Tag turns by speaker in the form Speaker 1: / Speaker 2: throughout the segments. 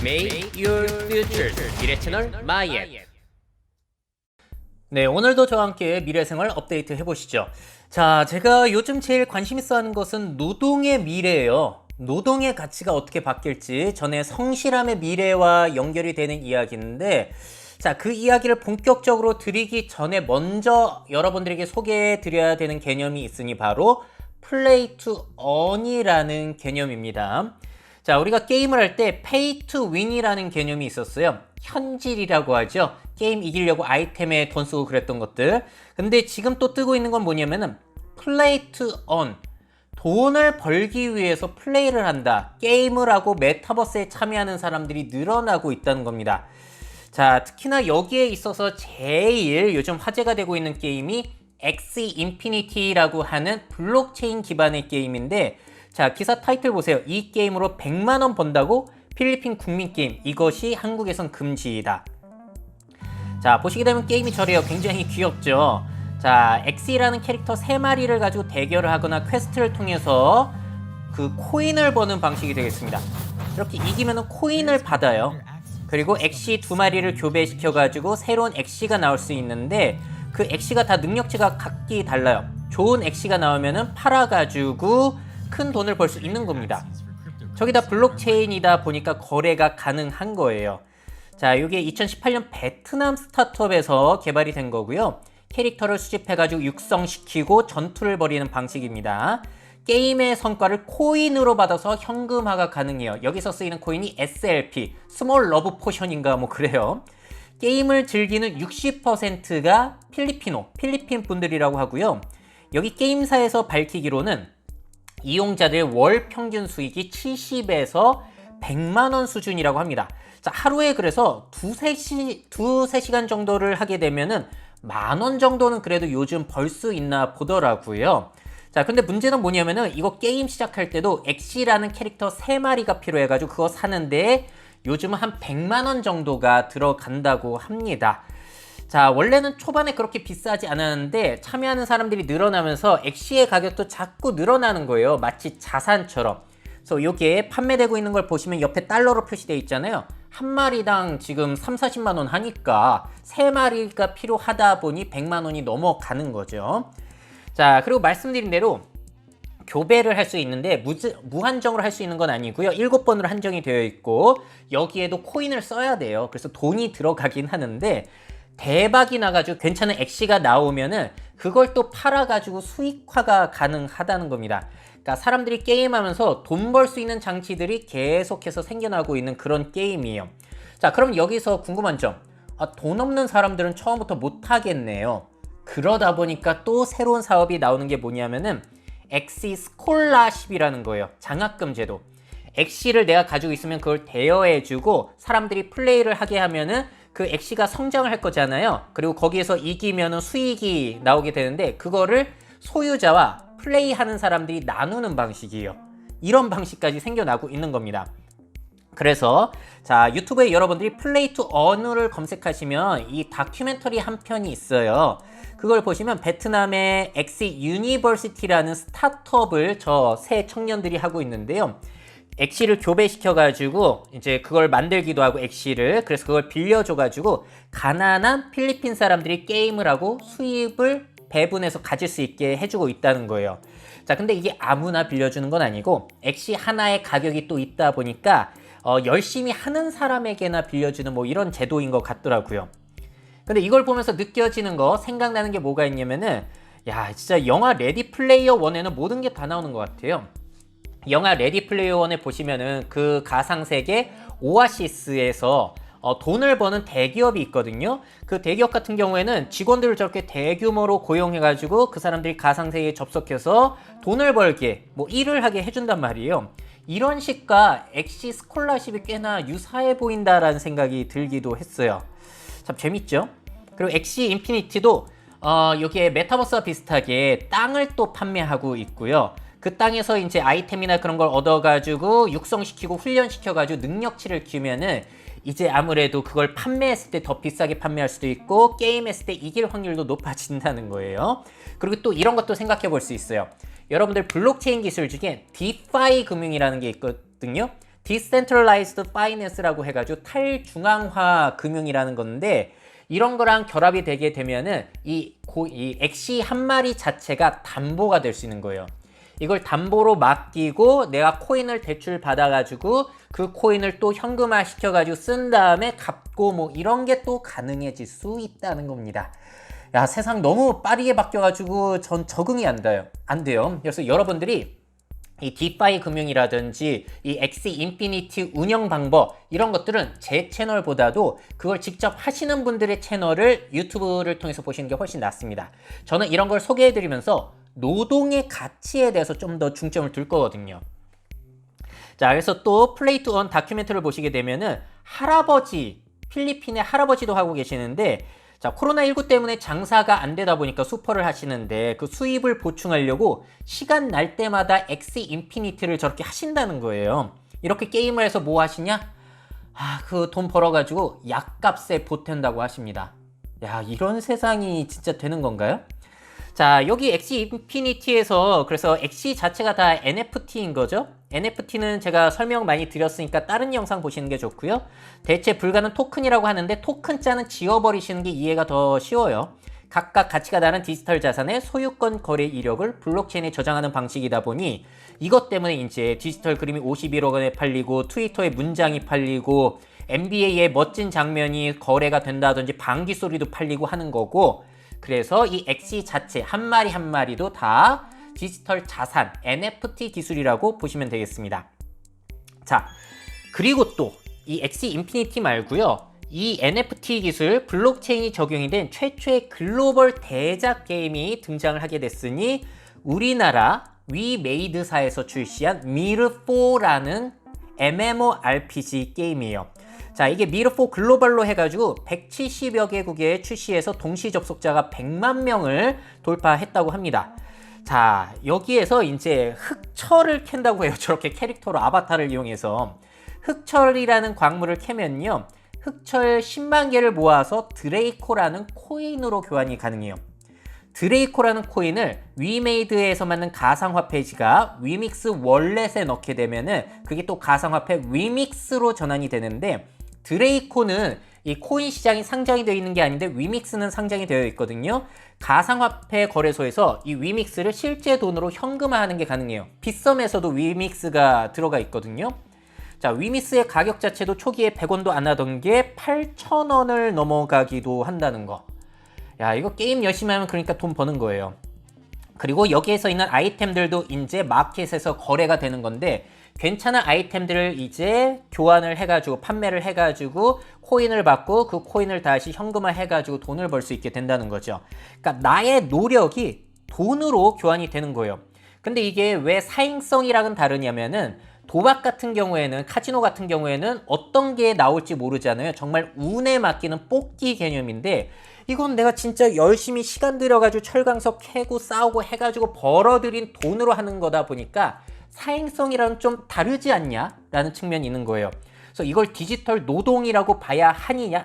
Speaker 1: Make your future 미래 채널 마이앱. 네, 오늘도 저와 함께 미래생활 업데이트 해보시죠. 자, 제가 요즘 제일 관심 있어 하는 것은 노동의 미래예요. 노동의 가치가 어떻게 바뀔지 전에 성실함의 미래와 연결이 되는 이야기인데, 자, 그 이야기를 본격적으로 드리기 전에 먼저 여러분들에게 소개해 드려야 되는 개념이 있으니 바로 플레이 투 earn이라는 개념입니다. 자, 우리가 게임을 할 때 pay to win이라는 개념이 있었어요. 현질이라고 하죠. 게임 이기려고 아이템에 돈 쓰고 그랬던 것들. 근데 지금 또 뜨고 있는 건 뭐냐면은 play to earn. 돈을 벌기 위해서 플레이를 한다. 게임을 하고 메타버스에 참여하는 사람들이 늘어나고 있다는 겁니다. 자, 특히나 여기에 있어서 제일 요즘 화제가 되고 있는 게임이 엑시 인피니티라고 하는 블록체인 기반의 게임인데, 자, 기사 타이틀 보세요. 이 게임으로 100만원 번다고? 필리핀 국민 게임. 이것이 한국에선 금지이다. 자, 보시게 되면 게임이 저래요. 굉장히 귀엽죠. 자, 엑시라는 캐릭터 3마리를 가지고 대결을 하거나 퀘스트를 통해서 그 코인을 버는 방식이 되겠습니다. 이렇게 이기면 코인을 받아요. 그리고 엑시 2마리를 교배시켜 가지고 새로운 엑시가 나올 수 있는데, 그 엑시가 다 능력치가 각기 달라요. 좋은 엑시가 나오면은 팔아가지고 큰 돈을 벌 수 있는 겁니다. 저기다 블록체인이다 보니까 거래가 가능한 거예요. 자, 이게 2018년 베트남 스타트업에서 개발이 된 거고요. 캐릭터를 수집해가지고 육성시키고 전투를 벌이는 방식입니다. 게임의 성과를 코인으로 받아서 현금화가 가능해요. 여기서 쓰이는 코인이 SLP, 스몰 러브 포션인가 뭐 그래요. 게임을 즐기는 60%가 필리핀 분들이라고 하고요. 여기 게임사에서 밝히기로는 이용자들 월 평균 수익이 70에서 100만원 수준이라고 합니다. 자, 하루에 그래서 두세 시간 정도를 하게 되면은 만원 정도는 그래도 요즘 벌 수 있나 보더라고요. 자, 근데 문제는 뭐냐면은 이거 게임 시작할 때도 엑시라는 캐릭터 3마리가 필요해가지고 그거 사는데 요즘은 한 100만원 정도가 들어간다고 합니다. 자, 원래는 초반에 그렇게 비싸지 않았는데 참여하는 사람들이 늘어나면서 엑시의 가격도 자꾸 늘어나는 거예요. 마치 자산처럼. 그래서 이게 판매되고 있는 걸 보시면 옆에 달러로 표시되어 있잖아요. 한 마리당 지금 30-40만 원 하니까 3마리가 필요하다 보니 100만 원이 넘어가는 거죠. 자, 그리고 말씀드린 대로 교배를 할 수 있는데 무한정으로 할 수 있는 건 아니고요. 7번으로 한정이 되어 있고 여기에도 코인을 써야 돼요. 그래서 돈이 들어가긴 하는데 대박이 나가지고 괜찮은 엑시가 나오면은 그걸 또 팔아가지고 수익화가 가능하다는 겁니다. 그러니까 사람들이 게임하면서 돈 벌 수 있는 장치들이 계속해서 생겨나고 있는 그런 게임이에요. 자, 그럼 여기서 궁금한 점. 돈 없는 사람들은 처음부터 못하겠네요. 그러다 보니까 또 새로운 사업이 나오는 게 뭐냐면은 엑시 스콜라십이라는 거예요. 장학금 제도. 엑시를 내가 가지고 있으면 그걸 대여해주고 사람들이 플레이를 하게 하면은 그 엑시가 성장을 할 거잖아요. 그리고 거기에서 이기면은 수익이 나오게 되는데 그거를 소유자와 플레이하는 사람들이 나누는 방식이에요. 이런 방식까지 생겨나고 있는 겁니다. 그래서 자, 유튜브에 여러분들이 플레이 투 earn을 검색하시면 이 다큐멘터리 한 편이 있어요. 그걸 보시면 베트남의 엑시 유니버시티라는 스타트업을 저 새 청년들이 하고 있는데요. 엑시를 교배시켜가지고 이제 그걸 만들기도 하고 엑시를 그래서 그걸 빌려줘가지고 가난한 필리핀 사람들이 게임을 하고 수입을 배분해서 가질 수 있게 해주고 있다는 거예요. 자, 근데 이게 아무나 빌려주는 건 아니고 엑시 하나의 가격이 또 있다 보니까 열심히 하는 사람에게나 빌려주는 뭐 이런 제도인 것 같더라고요. 근데 이걸 보면서 느껴지는 거, 생각나는 게 뭐가 있냐면은 야, 진짜 영화 레디 플레이어 1에는 모든 게 다 나오는 것 같아요. 영화 레디 플레이어 1에 보시면은 그 가상세계 오아시스에서 돈을 버는 대기업이 있거든요. 그 대기업 같은 경우에는 직원들을 저렇게 대규모로 고용해가지고 그 사람들이 가상세계에 접속해서 돈을 벌게 뭐 일을 하게 해준단 말이에요. 이런 식과 엑시 스콜라십이 꽤나 유사해 보인다라는 생각이 들기도 했어요. 참 재밌죠? 그리고 엑시 인피니티도 여기에 메타버스와 비슷하게 땅을 또 판매하고 있고요. 그 땅에서 이제 아이템이나 그런 걸 얻어가지고 육성시키고 훈련시켜가지고 능력치를 키우면은 이제 아무래도 그걸 판매했을 때 더 비싸게 판매할 수도 있고 게임했을 때 이길 확률도 높아진다는 거예요. 그리고 또 이런 것도 생각해 볼 수 있어요. 여러분들 블록체인 기술 중에 디파이 금융이라는 게 있거든요. Decentralized Finance라고 해가지고 탈중앙화 금융이라는 건데, 이런 거랑 결합이 되게 되면은 이 엑시 한 마리 자체가 담보가 될 수 있는 거예요. 이걸 담보로 맡기고 내가 코인을 대출 받아가지고 그 코인을 또 현금화 시켜가지고 쓴 다음에 갚고 뭐 이런 게 또 가능해질 수 있다는 겁니다. 야, 세상 너무 빠르게 바뀌어가지고 전 적응이 안 돼요. 그래서 여러분들이 이 디파이 금융이라든지 이 엑시 인피니티 운영 방법 이런 것들은 제 채널보다도 그걸 직접 하시는 분들의 채널을 유튜브를 통해서 보시는 게 훨씬 낫습니다. 저는 이런 걸 소개해드리면서 노동의 가치에 대해서 좀 더 중점을 둘 거거든요. 자, 그래서 또 플레이 투 원 다큐멘터리를 보시게 되면은 필리핀의 할아버지도 하고 계시는데, 자, 코로나19 때문에 장사가 안 되다 보니까 수퍼를 하시는데 그 수입을 보충하려고 시간 날 때마다 엑시 인피니티를 저렇게 하신다는 거예요. 이렇게 게임을 해서 뭐 하시냐? 그 돈 벌어가지고 약값에 보탠다고 하십니다. 야, 이런 세상이 진짜 되는 건가요? 자, 여기 엑시 인피니티에서 그래서 엑시 자체가 다 NFT인 거죠. NFT는 제가 설명 많이 드렸으니까 다른 영상 보시는 게 좋고요. 대체 불가는 토큰이라고 하는데 토큰 자는 지워버리시는 게 이해가 더 쉬워요. 각각 가치가 다른 디지털 자산의 소유권 거래 이력을 블록체인에 저장하는 방식이다 보니 이것 때문에 이제 디지털 그림이 51억 원에 팔리고 트위터에 문장이 팔리고 NBA의 멋진 장면이 거래가 된다든지 방귀 소리도 팔리고 하는 거고, 그래서 이 엑시 자체 한 마리 한 마리도 다 디지털 자산 NFT 기술이라고 보시면 되겠습니다. 자, 그리고 또 이 엑시 인피니티 말고요, 이 NFT 기술 블록체인이 적용이 된 최초의 글로벌 대작 게임이 등장을 하게 됐으니 우리나라 위메이드사에서 출시한 미르4라는 MMORPG 게임이에요. 자, 이게 미르4 글로벌로 해가지고 170여 개국에 출시해서 동시 접속자가 100만 명을 돌파했다고 합니다. 자, 여기에서 이제 흑철을 캔다고 해요. 저렇게 캐릭터로 아바타를 이용해서 흑철이라는 광물을 캐면요, 흑철 10만 개를 모아서 드레이코라는 코인으로 교환이 가능해요. 드레이코라는 코인을 위메이드에서 만든 가상화폐지가 위믹스 월렛에 넣게 되면은 그게 또 가상화폐 위믹스로 전환이 되는데, 드레이코는 이 코인 시장이 상장이 되어 있는 게 아닌데 위믹스는 상장이 되어 있거든요. 가상화폐 거래소에서 이 위믹스를 실제 돈으로 현금화하는 게 가능해요. 빗썸에서도 위믹스가 들어가 있거든요. 자, 위믹스의 가격 자체도 초기에 100원도 안 하던 게 8,000원을 넘어가기도 한다는 거. 야, 이거 게임 열심히 하면 그러니까 돈 버는 거예요. 그리고 여기에서 있는 아이템들도 이제 마켓에서 거래가 되는 건데, 괜찮은 아이템들을 이제 교환을 해가지고 판매를 해가지고 코인을 받고 그 코인을 다시 현금화 해가지고 돈을 벌 수 있게 된다는 거죠. 그러니까 나의 노력이 돈으로 교환이 되는 거예요. 근데 이게 왜 사행성이랑은 다르냐면은, 도박 같은 경우에는, 카지노 같은 경우에는 어떤 게 나올지 모르잖아요. 정말 운에 맡기는 뽑기 개념인데, 이건 내가 진짜 열심히 시간 들여가지고 철강석 캐고 싸우고 해가지고 벌어들인 돈으로 하는 거다 보니까 사행성이랑 좀 다르지 않냐? 라는 측면이 있는 거예요. 그래서 이걸 디지털 노동이라고 봐야 하냐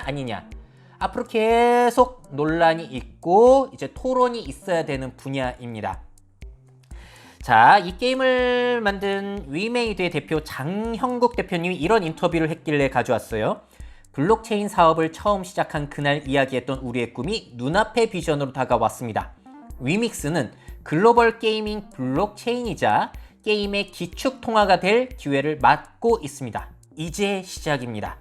Speaker 1: 아니냐? 앞으로 계속 논란이 있고 이제 토론이 있어야 되는 분야입니다. 자, 이 게임을 만든 위메이드의 대표 장형국 대표님이 이런 인터뷰를 했길래 가져왔어요. 블록체인 사업을 처음 시작한 그날 이야기했던 우리의 꿈이 눈앞의 비전으로 다가왔습니다. 위믹스는 글로벌 게이밍 블록체인이자 게임의 기축 통화가 될 기회를 맞고 있습니다. 이제 시작입니다.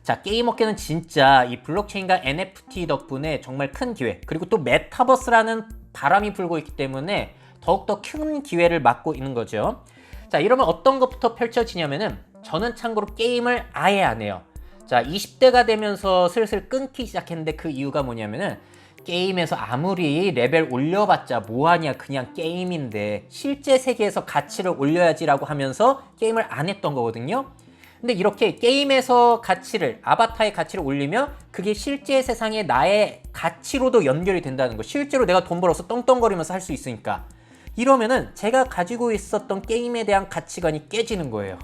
Speaker 1: 자, 게임 업계는 진짜 이 블록체인과 NFT 덕분에 정말 큰 기회, 그리고 또 메타버스라는 바람이 불고 있기 때문에 더욱더 큰 기회를 맞고 있는 거죠. 자, 이러면 어떤 것부터 펼쳐지냐면은, 저는 참고로 게임을 아예 안 해요. 자, 20대가 되면서 슬슬 끊기 시작했는데 그 이유가 뭐냐면은, 게임에서 아무리 레벨 올려봤자 뭐하냐, 그냥 게임인데 실제 세계에서 가치를 올려야지라고 하면서 게임을 안 했던 거거든요. 근데 이렇게 게임에서 가치를, 아바타의 가치를 올리면 그게 실제 세상에 나의 가치로도 연결이 된다는 거. 실제로 내가 돈 벌어서 떵떵거리면서 할 수 있으니까. 이러면은 제가 가지고 있었던 게임에 대한 가치관이 깨지는 거예요.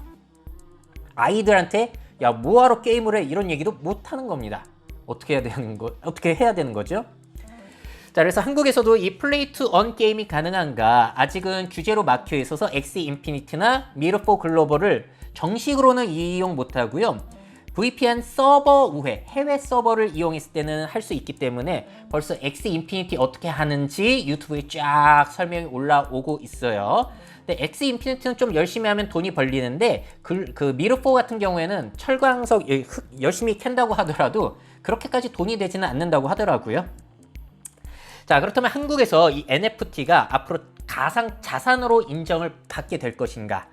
Speaker 1: 아이들한테 야, 뭐하러 게임을 해? 이런 얘기도 못 하는 겁니다. 어떻게 해야 되는 거죠? 자, 그래서 한국에서도 이 플레이 투 원 게임이 가능한가? 아직은 규제로 막혀 있어서 엑시 인피니티나 미러포 글로벌을 정식으로는 이용 못하고요. VPN 서버 우회, 해외 서버를 이용했을 때는 할 수 있기 때문에 벌써 엑시 인피니티 어떻게 하는지 유튜브에 쫙 설명이 올라오고 있어요. 근데 엑시 인피니티는 좀 열심히 하면 돈이 벌리는데 그 미르4 같은 경우에는 철광석 열심히 캔다고 하더라도 그렇게까지 돈이 되지는 않는다고 하더라고요. 자, 그렇다면 한국에서 이 NFT가 앞으로 가상 자산으로 인정을 받게 될 것인가?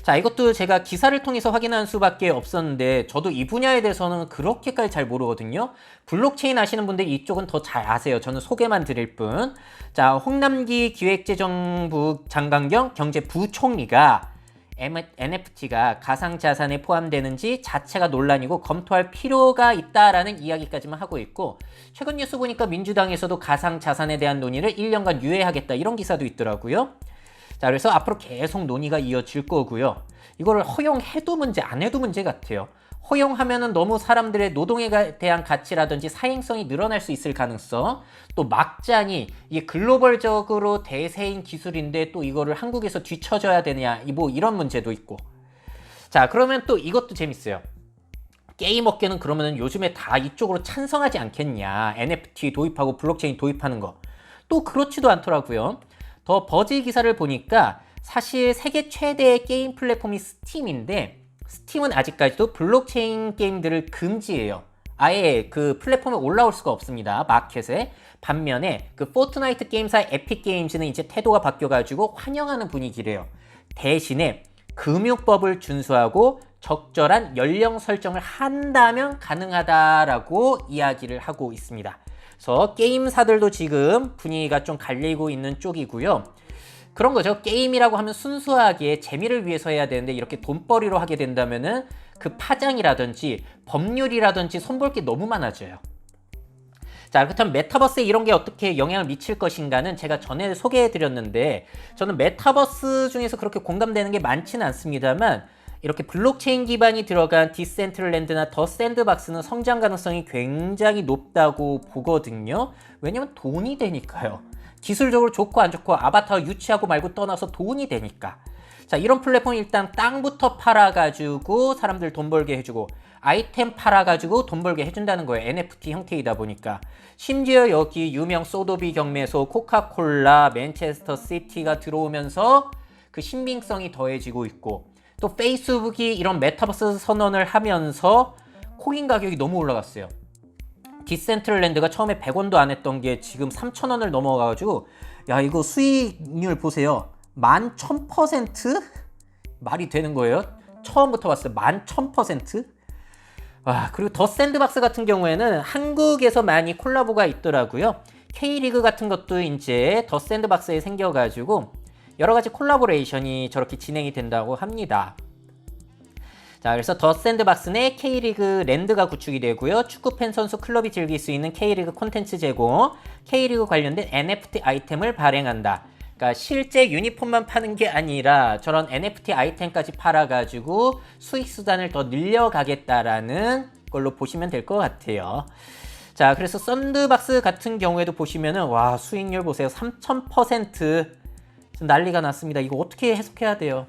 Speaker 1: 자, 이것도 제가 기사를 통해서 확인한 수밖에 없었는데 저도 이 분야에 대해서는 그렇게까지 잘 모르거든요. 블록체인 아시는 분들 이쪽은 더 잘 아세요. 저는 소개만 드릴 뿐. 자, 홍남기 기획재정부 장관 겸 경제부총리가 NFT가 가상자산에 포함되는지 자체가 논란이고 검토할 필요가 있다라는 이야기까지만 하고 있고, 최근 뉴스 보니까 민주당에서도 가상자산에 대한 논의를 1년간 유예하겠다 이런 기사도 있더라고요. 자, 그래서 앞으로 계속 논의가 이어질 거고요. 이거를 허용해도 문제, 안 해도 문제 같아요. 허용하면은 너무 사람들의 노동에 대한 가치라든지 사행성이 늘어날 수 있을 가능성, 또 막장이 이게 글로벌적으로 대세인 기술인데 또 이거를 한국에서 뒤처져야 되냐, 뭐 이런 문제도 있고. 자, 그러면 또 이것도 재밌어요. 게임 업계는 그러면은 요즘에 다 이쪽으로 찬성하지 않겠냐, NFT 도입하고 블록체인 도입하는 거. 또 그렇지도 않더라고요. 더 버즈 기사를 보니까 사실 세계 최대의 게임 플랫폼이 스팀인데, 스팀은 아직까지도 블록체인 게임들을 금지해요. 아예 그 플랫폼에 올라올 수가 없습니다, 마켓에. 반면에 그 포트나이트 게임사 에픽 게임즈는 이제 태도가 바뀌어가지고 환영하는 분위기래요. 대신에 금융법을 준수하고 적절한 연령 설정을 한다면 가능하다라고 이야기를 하고 있습니다. 그래서 게임사들도 지금 분위기가 좀 갈리고 있는 쪽이고요. 그런 거죠. 게임이라고 하면 순수하게 재미를 위해서 해야 되는데 이렇게 돈벌이로 하게 된다면은 그 파장이라든지 법률이라든지 손볼 게 너무 많아져요. 자, 그렇다면 메타버스에 이런 게 어떻게 영향을 미칠 것인가는 제가 전에 소개해드렸는데, 저는 메타버스 중에서 그렇게 공감되는 게 많지는 않습니다만, 이렇게 블록체인 기반이 들어간 디센트럴랜드나 더 샌드박스는 성장 가능성이 굉장히 높다고 보거든요. 왜냐면 돈이 되니까요. 기술적으로 좋고 안 좋고 아바타 유치하고 말고 떠나서 돈이 되니까. 자, 이런 플랫폼 일단 땅부터 팔아가지고 사람들 돈 벌게 해주고, 아이템 팔아가지고 돈 벌게 해준다는 거예요. NFT 형태이다 보니까. 심지어 여기 유명 소도비 경매소, 코카콜라, 맨체스터 시티가 들어오면서 그 신빙성이 더해지고 있고, 또 페이스북이 이런 메타버스 선언을 하면서 코인 가격이 너무 올라갔어요. 디센트럴랜드가 처음에 100원도 안 했던 게 지금 3,000원을 넘어가가지고, 야, 이거 수익률 보세요. 11,000%? 말이 되는 거예요? 처음부터 봤어요. 11,000%? 와, 그리고 더 샌드박스 같은 경우에는 한국에서 많이 콜라보가 있더라고요. K리그 같은 것도 이제 더 샌드박스에 생겨가지고 여러 가지 콜라보레이션이 저렇게 진행이 된다고 합니다. 자, 그래서 더 샌드박스 내 K리그 랜드가 구축이 되고요. 축구팬 선수 클럽이 즐길 수 있는 K리그 콘텐츠 제공, K리그 관련된 NFT 아이템을 발행한다. 그러니까 실제 유니폼만 파는 게 아니라 저런 NFT 아이템까지 팔아가지고 수익 수단을 더 늘려가겠다라는 걸로 보시면 될 것 같아요. 자, 그래서 썬드박스 같은 경우에도 보시면은 와, 수익률 보세요. 3000% 난리가 났습니다. 이거 어떻게 해석해야 돼요?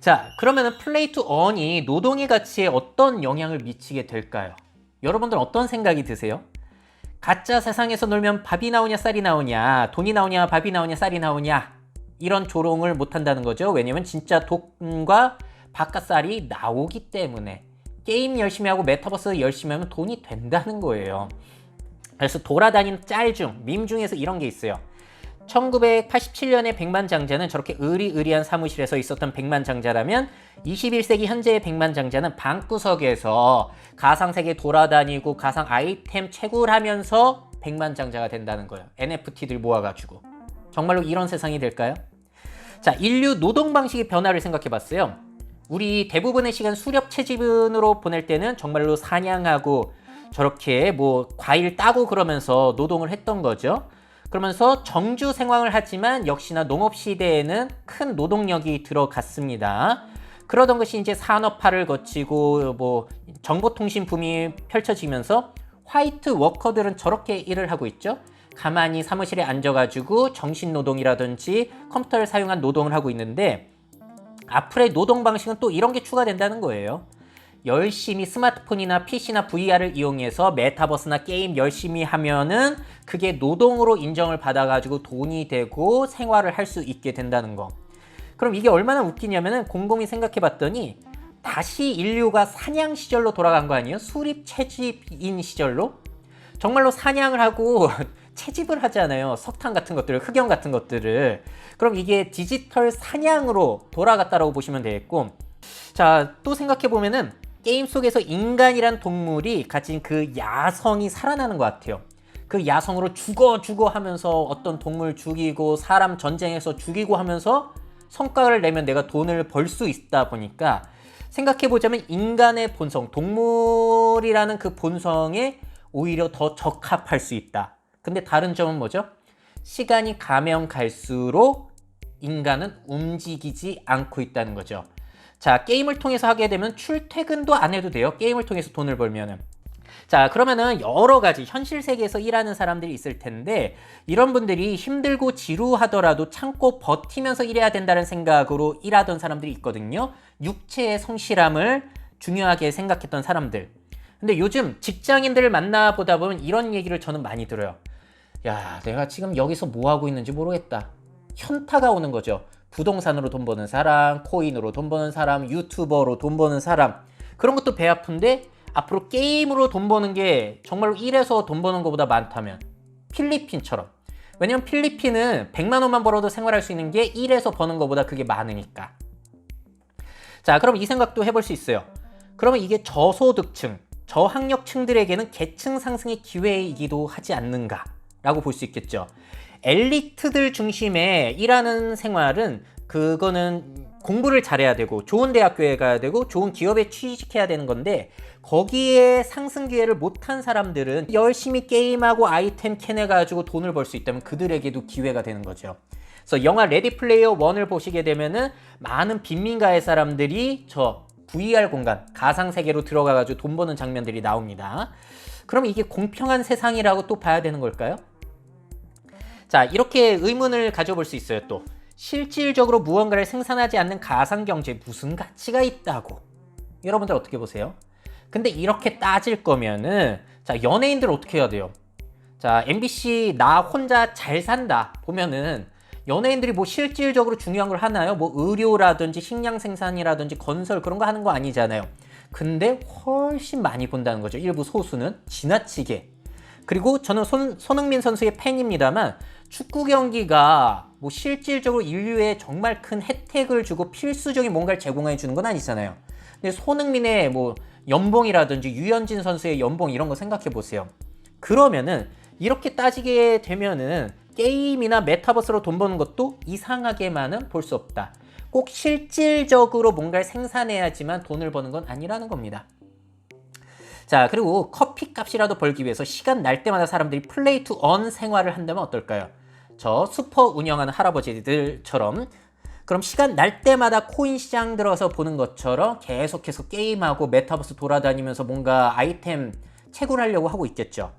Speaker 1: 자, 그러면은 플레이 투 언이 노동의 가치에 어떤 영향을 미치게 될까요? 여러분들 어떤 생각이 드세요? 가짜 세상에서 놀면 밥이 나오냐 쌀이 나오냐, 돈이 나오냐 밥이 나오냐 쌀이 나오냐, 이런 조롱을 못 한다는 거죠. 왜냐면 진짜 돈과 밥과 쌀이 나오기 때문에. 게임 열심히 하고 메타버스 열심히 하면 돈이 된다는 거예요. 그래서 돌아다니는 짤 중, 밈 중에서 이런 게 있어요. 1987년의 백만장자는 저렇게 으리으리한 사무실에서 있었던 백만장자라면 21세기 현재의 백만장자는 방구석에서 가상세계 돌아다니고 가상 아이템 채굴하면서 백만장자가 된다는 거예요. NFT들 모아가지고. 정말로 이런 세상이 될까요? 자, 인류 노동 방식의 변화를 생각해 봤어요. 우리 대부분의 시간 수렵 채집으로 보낼 때는 정말로 사냥하고 저렇게 뭐 과일 따고 그러면서 노동을 했던 거죠. 그러면서 정주 생활을 하지만 역시나 농업시대에는 큰 노동력이 들어갔습니다. 그러던 것이 이제 산업화를 거치고 뭐 정보통신 붐이 펼쳐지면서 화이트 워커들은 저렇게 일을 하고 있죠. 가만히 사무실에 앉아가지고 정신노동이라든지 컴퓨터를 사용한 노동을 하고 있는데 앞으로의 노동 방식은 또 이런 게 추가된다는 거예요. 열심히 스마트폰이나 PC나 VR을 이용해서 메타버스나 게임 열심히 하면은 그게 노동으로 인정을 받아가지고 돈이 되고 생활을 할 수 있게 된다는 거. 그럼 이게 얼마나 웃기냐면은 곰곰이 생각해봤더니 다시 인류가 사냥 시절로 돌아간 거 아니에요? 수립 채집인 시절로? 정말로 사냥을 하고 채집을 하잖아요. 석탄 같은 것들을, 흑연 같은 것들을. 그럼 이게 디지털 사냥으로 돌아갔다라고 보시면 되겠고, 자, 또 생각해보면은 게임 속에서 인간이란 동물이 가진 그 야성이 살아나는 것 같아요. 그 야성으로 죽어 하면서 어떤 동물 죽이고 사람 전쟁에서 죽이고 하면서 성과를 내면 내가 돈을 벌 수 있다 보니까 생각해보자면 인간의 본성, 동물이라는 그 본성에 오히려 더 적합할 수 있다. 근데 다른 점은 뭐죠? 시간이 가면 갈수록 인간은 움직이지 않고 있다는 거죠. 자, 게임을 통해서 하게 되면 출퇴근도 안 해도 돼요. 게임을 통해서 돈을 벌면은. 자, 그러면은 여러 가지 현실 세계에서 일하는 사람들이 있을 텐데 이런 분들이 힘들고 지루하더라도 참고 버티면서 일해야 된다는 생각으로 일하던 사람들이 있거든요. 육체의 성실함을 중요하게 생각했던 사람들. 근데 요즘 직장인들을 만나보다 보면 이런 얘기를 저는 많이 들어요. 야, 내가 지금 여기서 뭐 하고 있는지 모르겠다. 현타가 오는 거죠. 부동산으로 돈 버는 사람, 코인으로 돈 버는 사람, 유튜버로 돈 버는 사람. 그런 것도 배 아픈데 앞으로 게임으로 돈 버는 게 정말로 일해서 돈 버는 것보다 많다면 필리핀처럼. 왜냐면 필리핀은 100만 원만 벌어도 생활할 수 있는 게 일해서 버는 것보다 그게 많으니까. 자, 그럼 이 생각도 해볼 수 있어요. 그러면 이게 저소득층, 저학력층들에게는 계층 상승의 기회이기도 하지 않는가 라고 볼 수 있겠죠. 엘리트들 중심의 일하는 생활은 그거는 공부를 잘해야 되고 좋은 대학교에 가야 되고 좋은 기업에 취직해야 되는 건데 거기에 상승 기회를 못한 사람들은 열심히 게임하고 아이템 캐내가지고 돈을 벌 수 있다면 그들에게도 기회가 되는 거죠. 그래서 영화 레디 플레이어 1을 보시게 되면은 많은 빈민가의 사람들이 저 VR 공간, 가상세계로 들어가가지고 돈 버는 장면들이 나옵니다. 그럼 이게 공평한 세상이라고 또 봐야 되는 걸까요? 자, 이렇게 의문을 가져볼 수 있어요. 또 실질적으로 무언가를 생산하지 않는 가상경제에 무슨 가치가 있다고? 여러분들 어떻게 보세요? 근데 이렇게 따질 거면은 자, 연예인들 어떻게 해야 돼요? 자, MBC 나 혼자 잘 산다 보면은 연예인들이 뭐 실질적으로 중요한 걸 하나요? 뭐 의료라든지 식량 생산이라든지 건설 그런 거 하는 거 아니잖아요. 근데 훨씬 많이 본다는 거죠. 일부 소수는 지나치게. 그리고 저는 손흥민 선수의 팬입니다만 축구 경기가 뭐 실질적으로 인류에 정말 큰 혜택을 주고 필수적인 뭔가를 제공해 주는 건 아니잖아요. 근데 손흥민의 뭐 연봉이라든지 유현진 선수의 연봉 이런 거 생각해 보세요. 그러면은 이렇게 따지게 되면은 게임이나 메타버스로 돈 버는 것도 이상하게만은 볼 수 없다. 꼭 실질적으로 뭔가를 생산해야지만 돈을 버는 건 아니라는 겁니다. 자, 그리고 커피 값이라도 벌기 위해서 시간 날 때마다 사람들이 플레이 투 언 생활을 한다면 어떨까요? 저 슈퍼 운영하는 할아버지들처럼 그럼 시간 날 때마다 코인 시장 들어서 보는 것처럼 계속해서 게임하고 메타버스 돌아다니면서 뭔가 아이템 채굴하려고 하고 있겠죠.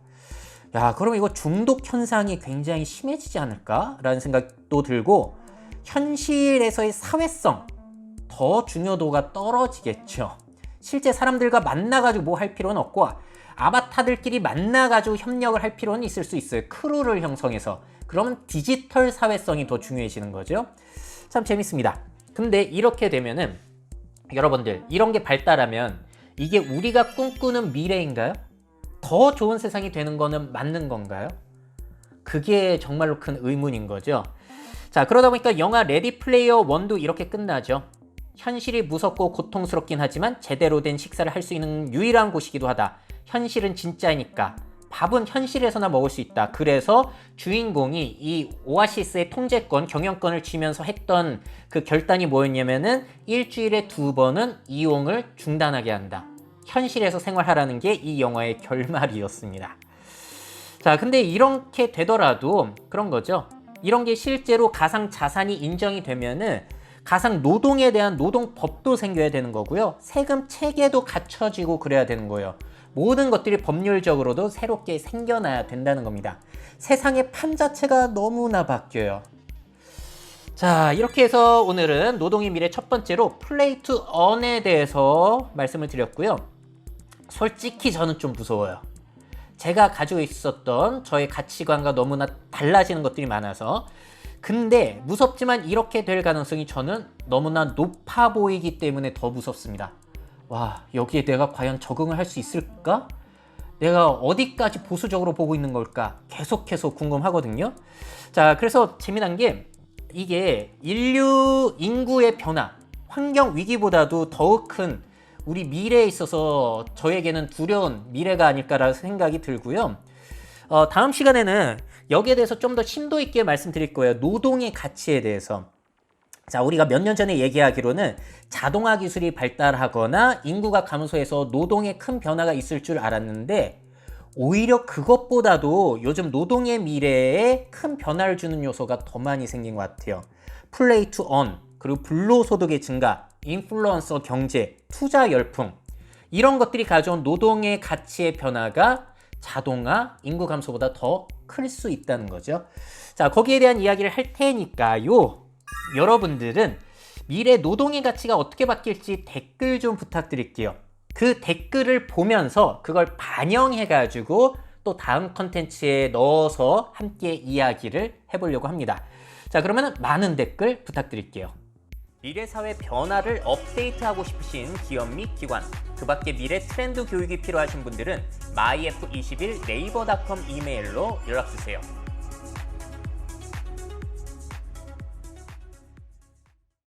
Speaker 1: 야, 그럼 이거 중독 현상이 굉장히 심해지지 않을까? 라는 생각도 들고 현실에서의 사회성 더 중요도가 떨어지겠죠. 실제 사람들과 만나가지고 뭐 할 필요는 없고 아바타들끼리 만나가지고 협력을 할 필요는 있을 수 있어요. 크루를 형성해서. 그러면 디지털 사회성이 더 중요해지는 거죠. 참 재밌습니다. 근데 이렇게 되면은 여러분들 이런 게 발달하면 이게 우리가 꿈꾸는 미래인가요? 더 좋은 세상이 되는 거는 맞는 건가요? 그게 정말로 큰 의문인 거죠. 자, 그러다 보니까 영화 레디 플레이어 1도 이렇게 끝나죠. 현실이 무섭고 고통스럽긴 하지만 제대로 된 식사를 할 수 있는 유일한 곳이기도 하다. 현실은 진짜니까 밥은 현실에서나 먹을 수 있다. 그래서 주인공이 이 오아시스의 통제권, 경영권을 쥐면서 했던 그 결단이 뭐였냐면은 일주일에 2번은 이용을 중단하게 한다. 현실에서 생활하라는 게 이 영화의 결말이었습니다. 자, 근데 이렇게 되더라도 그런 거죠. 이런 게 실제로 가상 자산이 인정이 되면은 가상 노동에 대한 노동법도 생겨야 되는 거고요. 세금 체계도 갖춰지고 그래야 되는 거예요. 모든 것들이 법률적으로도 새롭게 생겨나야 된다는 겁니다. 세상의 판 자체가 너무나 바뀌어요. 자, 이렇게 해서 오늘은 노동의 미래 첫 번째로 플레이 투 언에 대해서 말씀을 드렸고요. 솔직히 저는 좀 무서워요. 제가 가지고 있었던 저의 가치관과 너무나 달라지는 것들이 많아서. 근데 무섭지만 이렇게 될 가능성이 저는 너무나 높아 보이기 때문에 더 무섭습니다. 와, 여기에 내가 과연 적응을 할 수 있을까? 내가 어디까지 보수적으로 보고 있는 걸까? 계속해서 궁금하거든요. 자, 그래서 재미난 게 이게 인구의 변화, 환경 위기보다도 더욱 큰 우리 미래에 있어서 저에게는 두려운 미래가 아닐까라는 생각이 들고요. 다음 시간에는 여기에 대해서 좀 더 심도 있게 말씀드릴 거예요. 노동의 가치에 대해서. 자, 우리가 몇 년 전에 얘기하기로는 자동화 기술이 발달하거나 인구가 감소해서 노동에 큰 변화가 있을 줄 알았는데 오히려 그것보다도 요즘 노동의 미래에 큰 변화를 주는 요소가 더 많이 생긴 것 같아요. 플레이 투 언, 그리고 불로소득의 증가, 인플루언서 경제, 투자 열풍, 이런 것들이 가져온 노동의 가치의 변화가 자동화, 인구 감소보다 더 클 수 있다는 거죠. 자, 거기에 대한 이야기를 할 테니까요. 여러분들은 미래 노동의 가치가 어떻게 바뀔지 댓글 좀 부탁드릴게요. 그 댓글을 보면서 그걸 반영해가지고 또 다음 컨텐츠에 넣어서 함께 이야기를 해보려고 합니다. 자, 그러면 많은 댓글 부탁드릴게요. 미래사회 변화를 업데이트하고 싶으신 기업 및 기관, 그 밖에 미래 트렌드 교육이 필요하신 분들은 myf21 네이버닷컴 이메일로 연락주세요.